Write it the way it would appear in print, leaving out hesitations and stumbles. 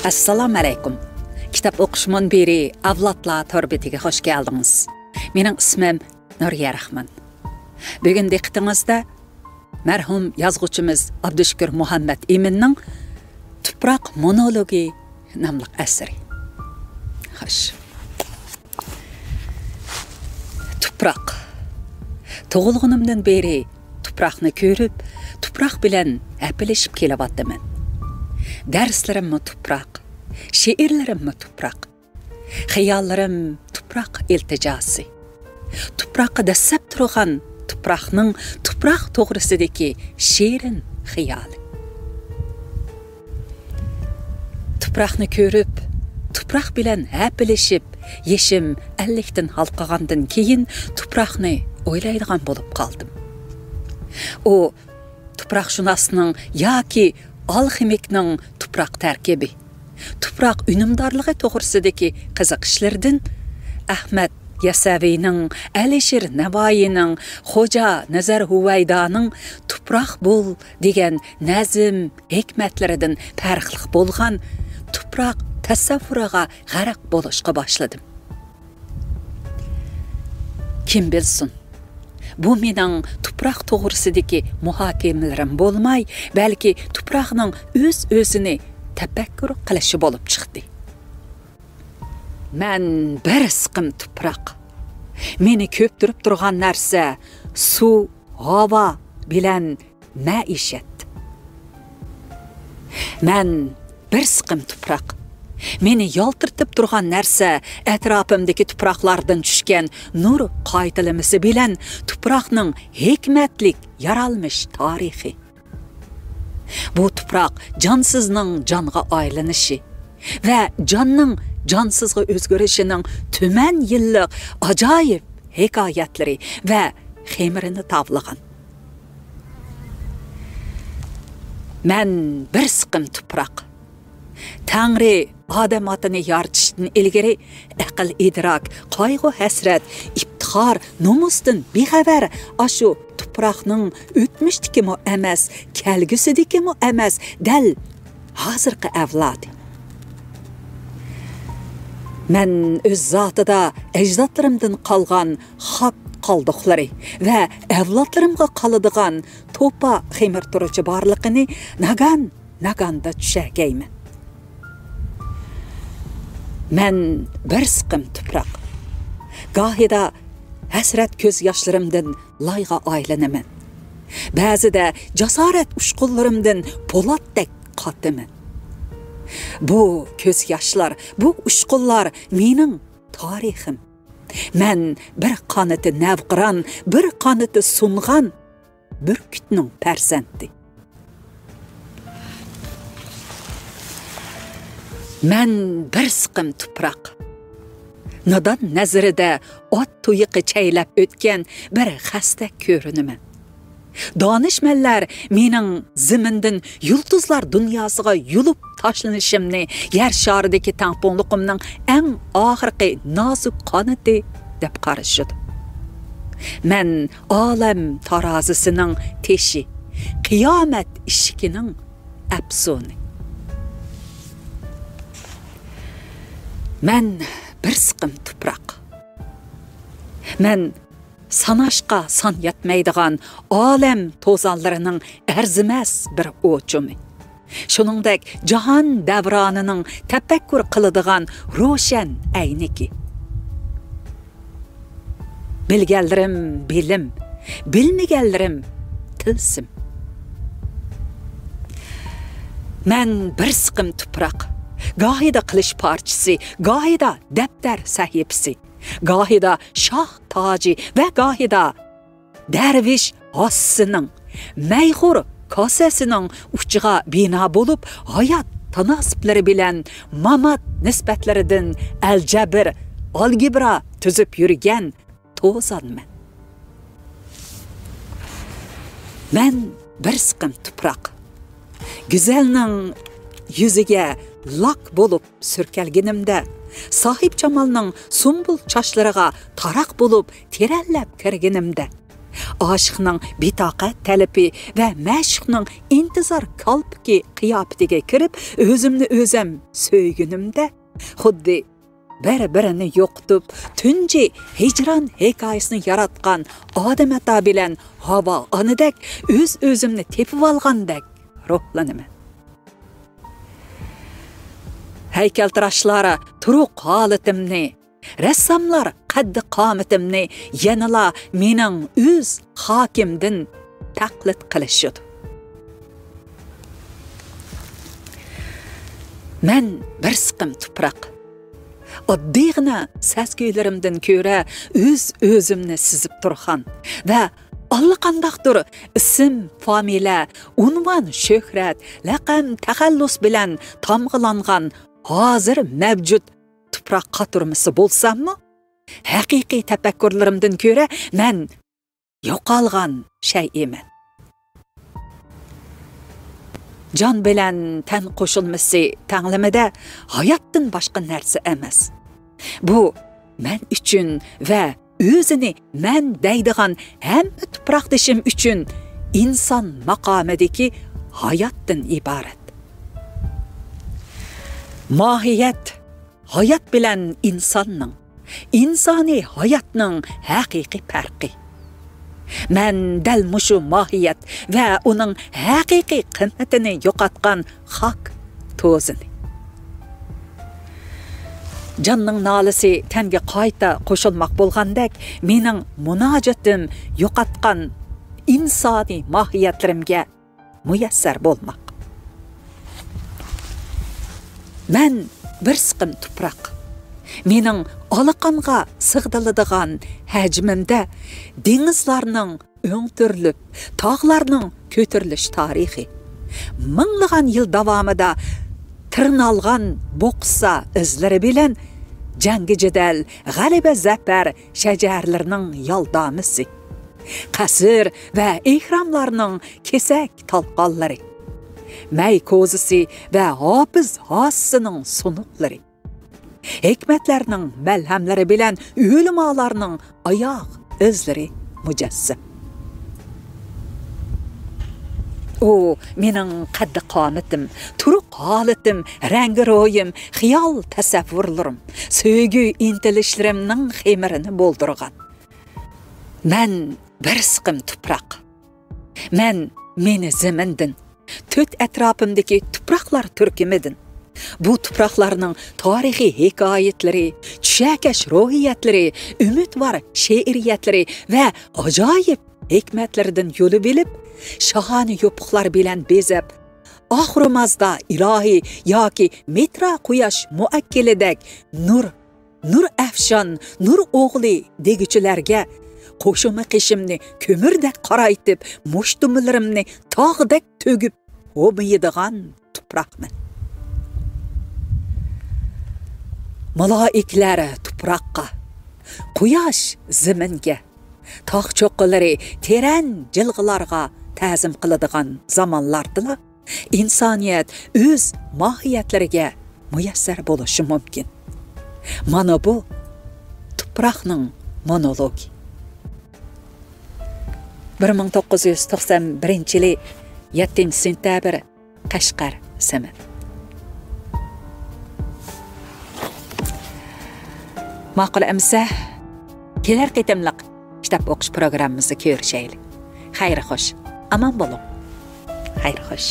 Assalamu alaykum. Kitap o'qishman beri avlodlar torbetiga xush keldingiz. Mening ismim Nuriya Rahman. Bugun diqqatingizda marhum yozuvchimiz Abdushukur Muhammad Eminning Tuproq monologi nomli asari. Xo'sh. Tuproq. Tug'ilganimdan beri tuproqni ko'rib, tuproq bilan apilishib kelyapman. Darslarim tuproq, she'rlarim tuproq, xiyollarim tuproq iltijosi. Tuproqqa dasab turgan tuproqning tuproq to'g'risidagi she'rin xiyoli. Tuproqni ko'rib, tuproq bilan hapilishib, yeshim 50 dan halqagandan keyin tuproqni o'ylaydigan bo'lib qoldim. O tuproqshunasning yoki alximikning tuproq tarkibi, tuproq unumdorligi to'g'risidagi qiziqishlardan Ahmad Yasaviyning, Alisher Navoiyning, Xo'ja Nazar Huvaydoning tuproq bo'l degan nazm hikmatlaridan farqli bo'lgan tuproq tasavvuriga g'arq bo'lishga boshladim. Kim bilsin, bu mening tuproq to'g'risidagi muhokamalarim bo'lmay, balki tuproqning o'z-o'zini tafakkur qilishi bo'lib chiqdi. Men bir siqim tuproq. Meni ko'ptirib turgan narsa suv, havo bilan maishat. Men bir siqim tuproq. Meni yoltirtib turgan narsa atrofimdagi tuproqlardan tushgan nur qaytilimisi bilan tuproqning hikmatlik yaralmish tarixi. Bu tuproq jonsizning jonga aylanishi va jonning jonsizga o'zgarishining tuman yillik ajoyib hikoyatlari va xemirini tavlagan. Men bir siqim tuproq. Tangri odam otini yaratishdan ilgari aql idrok, qayg'u hasrat, iftixor, nomusdan bexabar ashu tuproqning o'tmishdikimi emas, kelgusidikimi emas, dal hozirgi avlodi. Men o'z zotida ajdodlarimdan qolgan xat qoldiqlari va avlodlarimga qoladigan to'pa xemir turuvchi borligini naganda tushagayman. Men bir siqim tuproq. Gohida hasrat ko'z yoshlarimdan loyga aylanaman. Ba'zida jasorat ushqunlarimdan po'latdek qotiman. Bu ko'z yoshlar, bu ushqunlar mening tarixim. Men bir qanoti navqiron, bir qanoti sungan burkutning farzandi. Men bir siqim tuproq. Nodon nazarida ot tuyiqi chaylab o'tgan bir xasta ko'rinaman. Donishmanlar mening zimindan yulduzlar dunyosiga yulib tashlanishimni yer sharidagi tamponliqimning eng oxirgi nozik qanoti deb qarashdi. Men olam tarozisining teshi, qiyomat ishikining afsoni. Men bir siqim tuproq. Men sanashqa son yetmaydigan olam to'zonlarining arzimas bir o'chumi. Shuningdek, jahon davronining tafakkur qiladigan ro'shan ayniki. Bilganlarim bilim, bilmaganlarim tilsim. Men bir siqim tuproq. Gohida qilish parchasi, gohida daftar sahifasi, gohida shoh toji va gohida darvish ossining, mayxur kosasining uchiga bino bo'lib, hayot tanosiblari bilan mamad nisbatlaridan aljabr, algebra tuzib yurgan to'zonman. Men bir siqim tuproq. Go'zalning yuziga lak bo'lib surkalganimda, sohib Jamolning sumbul chochlariga taraq bo'lib terallab kirganimda, Aşıqning bitaqat talabi va mashqning intizor kalpiki qiyofatiga kirib, o'zimni o'zim so'ygunimda xuddi bir-birini yo'qitib, tunji hijron hikoyasini yaratgan odam ato bilan havo anidak o'zimni tepib olgandek ruhlanaman. Haykaltirashlar turuq holatimni, rassamlar qaddi qomatimni yanala mening o'z hokimdin taqlid qilishdi. Men bir siqim tuproq. Oddiygina saskuylarimdan ko'ra o'zimni sizib turgan va allaqandaqdir ism, familiya, unvon, shuhrat, laqam, taxallus bilan tamg'ilangan hozir mavjud tuproq qaturmisi bo'lsammi, haqiqiy tafakkurlarimdan ko'ra men yo'qolgan shay eman. Jon bilan tan qo'shilmasi tanglimida hayotdan boshqa narsa emas. Bu men uchun va o'zini men deydigan hamma tuproqdishim uchun inson maqomidagi hayotdan iborat. Mohiyat hayot bilan insonning, insoniy hayotning haqiqiy farqi. Men dal mushu mohiyat va uning haqiqiy qimmatini yo'qotgan haq to'zini. Jonning nolisi tanga qayta qo'shilmoq bo'lgandek, mening munojotim yo'qotgan insoniy mohiyatlarimga muyassar bo'lmoq. Men bir siqim tuproq. Mening olaqonga sig'diladigan hajmimda dengizlarning o'ngtirilib, tog'larning ko'tarilish tarixi, minglagan yil davomida tirnalgan bo'qsa izlari bilan jangi jadal, g'alaba zafar shajarlarining yaldamisi, qasr va ehramlarning kesak talqonlari, may ko'zisi va hofiz hosining sunuqlari, hikmatlarning malhamlari bilan o'limalarning oyoq izlari mujassim. O mening qaddi qomatim, turuq holatim, rangi ro'yim, xiyol tasavvurlarim, so'ygu intilishlarimning xemirini bo'ldirgan. Men bir siqim tuproq. Meni zimindin, to'rt atrofimdagi tuproqlar turkimidin. Bu tuproqlarning tarixiy hikoyatlari, tushakash ruhiyatlari, umidvor she'riyatlari va ajoyib hikmatlaridan yo'li bilib, shahoni yo'piqlar bilan bezab, oxirimizda ilohiy yoki metra quyosh muakkilidak nur afshon, nur o'g'li deguchilarga qo'shimi qishimni ko'mirdak qoraytib, mushtumilarimni tog'dak to'gib o'miydigan tuproqman. Malaiklar tuproqqa, quyosh ziminga, tog' cho'qqilari teran jilg'ilarga ta'zim qiladigan zamonlardila insoniyat o'z mohiyatlariga muyassar bo'lishi mumkin. Mana bu tuproqning monologi. 1991-yili 7-sentabr Qashqar Saman. Ma'qul amsa, kelar qitimliq kitob o'qish programmamizni ko'rishaylik. Xayr xo'sh, aman bo'ling. Xayr xo'sh.